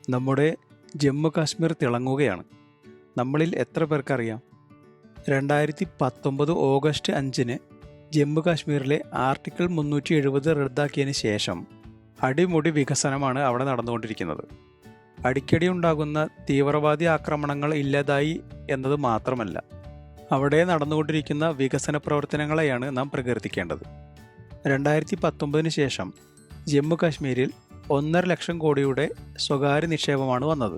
നമ്മുടെ ജമ്മു കാശ്മീർ തിളങ്ങുകയാണ്. നമ്മളിൽ എത്ര പേർക്കറിയാം? 2019 ഓഗസ്റ്റ് 5-ന് ജമ്മു കാശ്മീരിലെ ആർട്ടിക്കിൾ 370 റദ്ദാക്കിയതിന് ശേഷം അടിമുടി വികസനമാണ് അവിടെ നടന്നുകൊണ്ടിരിക്കുന്നത്. അടിക്കടി ഉണ്ടാകുന്ന തീവ്രവാദി ആക്രമണങ്ങൾ ഇല്ലാതായി എന്നത് മാത്രമല്ല, അവിടെ നടന്നുകൊണ്ടിരിക്കുന്ന വികസന പ്രവർത്തനങ്ങളെയാണ് നാം പ്രകീർത്തിക്കേണ്ടത്. 2019 ശേഷം ജമ്മു കാശ്മീരിൽ 1.5 ലക്ഷം കോടിയുടെ സ്വകാര്യ നിക്ഷേപമാണ് വന്നത്.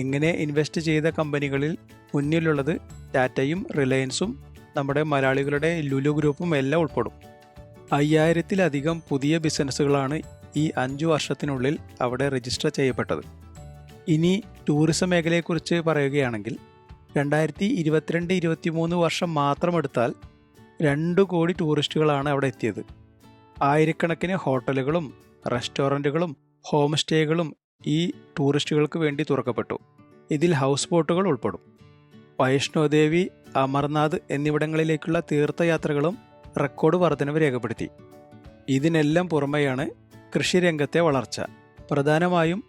ഇങ്ങനെ ഇൻവെസ്റ്റ് ചെയ്ത കമ്പനികളിൽ മുന്നിലുള്ളത് ടാറ്റയും റിലയൻസും നമ്മുടെ മലയാളികളുടെ ലുലു ഗ്രൂപ്പും എല്ലാം ഉൾപ്പെടും. 5000-ലധികം പുതിയ ബിസിനസ്സുകളാണ് ഈ 5 വർഷത്തിനുള്ളിൽ അവിടെ രജിസ്റ്റർ ചെയ്യപ്പെട്ടത്. ഇനി ടൂറിസം മേഖലയെക്കുറിച്ച് പറയുകയാണെങ്കിൽ 2022-23 വർഷം മാത്രമെടുത്താൽ 2 കോടി ടൂറിസ്റ്റുകളാണ് അവിടെ എത്തിയത്. ആയിരക്കണക്കിന് ഹോട്ടലുകളും റെസ്റ്റോറൻറ്റുകളും ഹോം സ്റ്റേകളും ഈ ടൂറിസ്റ്റുകൾക്ക് വേണ്ടി തുറക്കപ്പെട്ടു. ഇതിൽ ഹൗസ് ബോട്ടുകൾ ഉൾപ്പെടും. വൈഷ്ണോദേവി, അമർനാഥ് എന്നിവിടങ്ങളിലേക്കുള്ള തീർത്ഥയാത്രകളും റെക്കോർഡ് വർധനവ് രേഖപ്പെടുത്തി. ഇതിനെല്ലാം പുറമെയാണ് കൃഷിരംഗത്തെ വളർച്ച. പ്രധാനമായും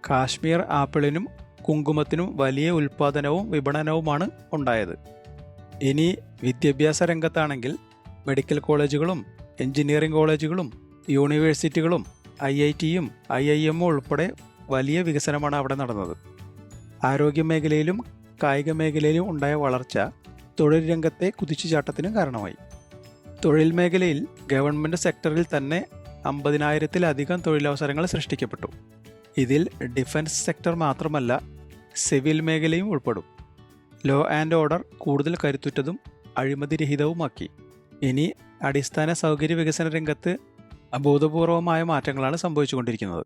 കാശ്മീർ ആപ്പിളിനും കുങ്കുമത്തിനും വലിയ ഉൽപ്പാദനവും വിപണനവുമാണ് ഉണ്ടായത്. ഇനി വിദ്യാഭ്യാസ രംഗത്താണെങ്കിൽ മെഡിക്കൽ കോളേജുകളും എഞ്ചിനീയറിംഗ് കോളേജുകളും യൂണിവേഴ്സിറ്റികളും IITയും IIMും ഉൾപ്പെടെ വലിയ വികസനമാണ് അവിടെ നടന്നത്. ആരോഗ്യമേഖലയിലും കായിക മേഖലയിലും ഉണ്ടായ വളർച്ച തൊഴിൽ രംഗത്തെ കുതിച്ചുചാട്ടത്തിന് കാരണമായി. തൊഴിൽ മേഖലയിൽ ഗവൺമെൻറ് സെക്ടറിൽ തന്നെ 50,000-ലധികം തൊഴിലവസരങ്ങൾ സൃഷ്ടിക്കപ്പെട്ടു. ഇതിൽ ഡിഫൻസ് സെക്ടർ മാത്രമല്ല, സിവിൽ മേഖലയും ഉൾപ്പെടും. ലോ ആൻഡ് ഓർഡർ കൂടുതൽ കരുത്തുറ്റതും അഴിമതിരഹിതവുമാക്കി. ഇനി അടിസ്ഥാന സൗകര്യ വികസന രംഗത്ത് അഭൂതപൂർവമായ മാറ്റങ്ങളാണ് സംഭവിച്ചുകൊണ്ടിരിക്കുന്നത്.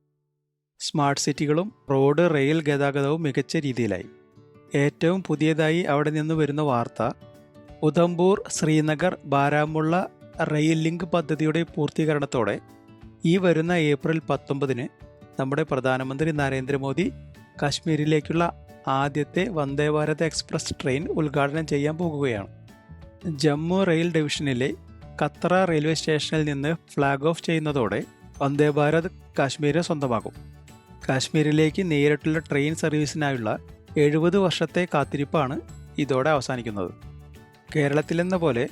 സ്മാർട്ട് സിറ്റികളും റോഡ് റെയിൽ ഗതാഗതവും മികച്ച രീതിയിലായി. ഏറ്റവും പുതിയതായി അവിടെ നിന്ന് വരുന്ന വാർത്ത, ഉധംപൂർ ശ്രീനഗർ ബാരാമുള്ള റെയിൽ ലിങ്ക് പദ്ധതിയുടെ പൂർത്തീകരണത്തോടെ ഈ വരുന്ന ഏപ്രിൽ 19-ന് നമ്മുടെ പ്രധാനമന്ത്രി നരേന്ദ്രമോദി കാശ്മീരിലേക്കുള്ള ആദ്യത്തെ വന്ദേ ഭാരത് എക്സ്പ്രസ് ട്രെയിൻ ഉദ്ഘാടനം ചെയ്യാൻ പോകുകയാണ്. ജമ്മു റെയിൽ ഡിവിഷനിലെ കത്ര റെയിൽവേ സ്റ്റേഷനിൽ നിന്ന് ഫ്ലാഗ് ഓഫ് ചെയ്യുന്നതോടെ വന്ദേ ഭാരത് കാശ്മീരെ സ്വന്തമാകും. കാശ്മീരിലേക്ക് നേരിട്ടുള്ള ട്രെയിൻ സർവീസിനായുള്ള 70 വർഷത്തെ കാത്തിരിപ്പാണ് ഇതോടെ അവസാനിക്കുന്നത്. കേരളത്തിലെന്ന പോലെ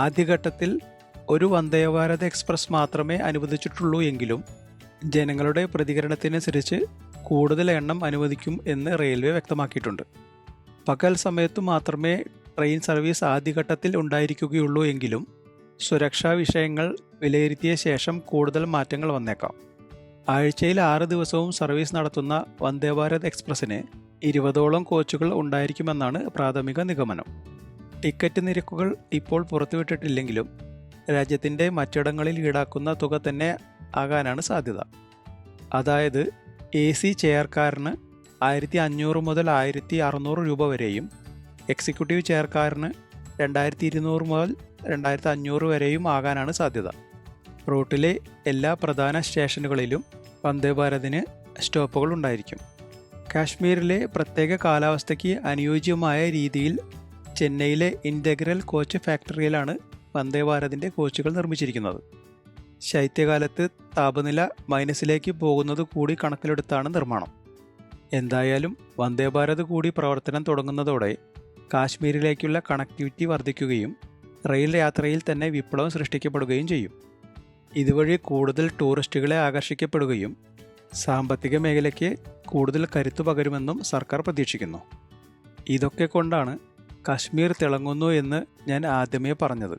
ആദ്യഘട്ടത്തിൽ ഒരു വന്ദേ ഭാരത് എക്സ്പ്രസ് മാത്രമേ അനുവദിച്ചിട്ടുള്ളൂ എങ്കിലും ജനങ്ങളുടെ പ്രതികരണത്തിനനുസരിച്ച് കൂടുതൽ എണ്ണം അനുവദിക്കും എന്ന് റെയിൽവേ വ്യക്തമാക്കിയിട്ടുണ്ട്. പകൽ സമയത്തു മാത്രമേ ട്രെയിൻ സർവീസ് ആദ്യഘട്ടത്തിൽ ഉണ്ടായിരിക്കുകയുള്ളൂ എങ്കിലും സുരക്ഷാ വിഷയങ്ങൾ വിലയിരുത്തിയ ശേഷം കൂടുതൽ മാറ്റങ്ങൾ വന്നേക്കാം. ആഴ്ചയിൽ 6 ദിവസവും സർവീസ് നടത്തുന്ന വന്ദേ ഭാരത് എക്സ്പ്രസ്സിന് 20ഓളം കോച്ചുകൾ ഉണ്ടായിരിക്കുമെന്നാണ് പ്രാഥമിക നിഗമനം. ടിക്കറ്റ് നിരക്കുകൾ ഇപ്പോൾ പുറത്തുവിട്ടിട്ടില്ലെങ്കിലും രാജ്യത്തിൻ്റെ മറ്റിടങ്ങളിൽ ഈടാക്കുന്ന തുക തന്നെ ആകാനാണ് സാധ്യത. അതായത് AC ചെയർക്കാരന് 1500 മുതൽ 1600 രൂപ വരെയും എക്സിക്യൂട്ടീവ് ചെയർക്കാരന് 2200 മുതൽ 2500 വരെയും ആകാനാണ് സാധ്യത. റൂട്ടിലെ എല്ലാ പ്രധാന സ്റ്റേഷനുകളിലും വന്ദേ ഭാരതിന് സ്റ്റോപ്പുകൾ ഉണ്ടായിരിക്കും. കാശ്മീരിലെ പ്രത്യേക കാലാവസ്ഥയ്ക്ക് അനുയോജ്യമായ രീതിയിൽ ചെന്നൈയിലെ ഇൻ്റഗ്രൽ കോച്ച് ഫാക്ടറിയിലാണ് വന്ദേ ഭാരതിൻ്റെ കോച്ചുകൾ നിർമ്മിച്ചിരിക്കുന്നത്. ശൈത്യകാലത്ത് താപനില മൈനസിലേക്ക് പോകുന്നത് കൂടി കണക്കിലെടുത്താണ് നിർമ്മാണം. എന്തായാലും വന്ദേ ഭാരത് കൂടി പ്രവർത്തനം തുടങ്ങുന്നതോടെ കാശ്മീരിലേക്കുള്ള കണക്ടിവിറ്റി വർദ്ധിക്കുകയും റെയിൽ യാത്രയിൽ തന്നെ വിപ്ലവം സൃഷ്ടിക്കപ്പെടുകയും ചെയ്യും. ഇതുവഴി കൂടുതൽ ടൂറിസ്റ്റുകളെ ആകർഷിക്കപ്പെടുകയും സാമ്പത്തിക മേഖലയ്ക്ക് കൂടുതൽ കരുത്തു പകരുമെന്നും സർക്കാർ പ്രതീക്ഷിക്കുന്നു. ഇതൊക്കെ കൊണ്ടാണ് കാശ്മീർ തിളങ്ങുന്നു എന്ന് ഞാൻ ആദ്യമേ പറഞ്ഞത്.